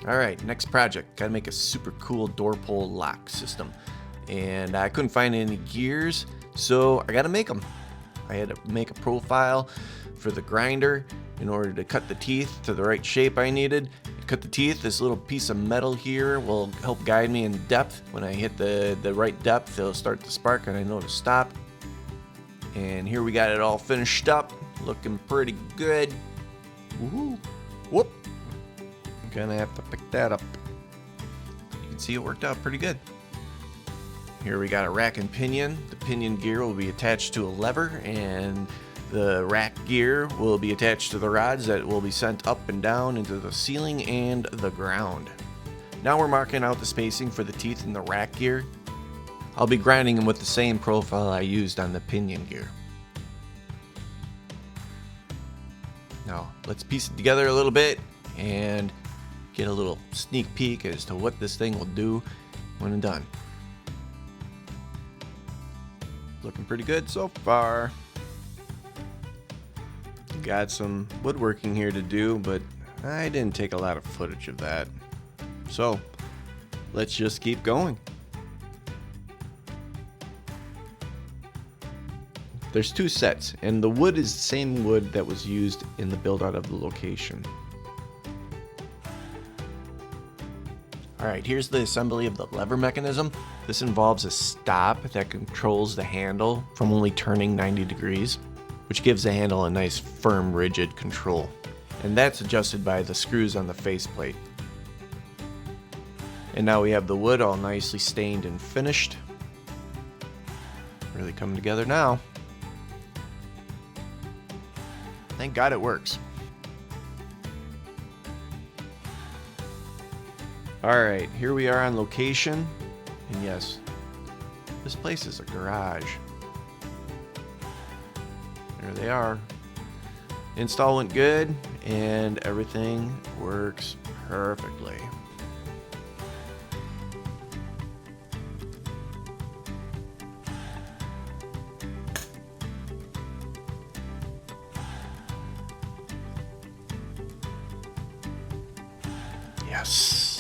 Alright, next project. Gotta make a super cool door pull lock system. And I couldn't find any gears, so I gotta make them. I had to make a profile for the grinder in order to cut the teeth to the right shape I needed. To cut the teeth, this little piece of metal here will help guide me in depth. When I hit the right depth, it'll start to spark and I know to stop. And here we got it all finished up, looking pretty good. Woohoo! Whoop! Gonna have to pick that up. You can see it worked out pretty good. Here we got a rack and pinion. The pinion gear will be attached to a lever, and the rack gear will be attached to the rods that will be sent up and down into the ceiling and the ground. Now we're marking out the spacing for the teeth in the rack gear. I'll be grinding them with the same profile I used on the pinion gear. Now let's piece it together a little bit and get a little sneak peek as to what this thing will do when I'm done. Looking pretty good so far. Got some woodworking here to do, but I didn't take a lot of footage of that. So let's just keep going. There's two sets, and the wood is the same wood that was used in the build out of the location. Alright, here's the assembly of the lever mechanism. This involves a stop that controls the handle from only turning 90 degrees, which gives the handle a nice firm, rigid control. And that's adjusted by the screws on the faceplate. And now we have the wood all nicely stained and finished. Really coming together now. Thank God it works. Alright, here we are on location, and yes, this place is a garage. There they are. Install went good, and everything works perfectly. Yes.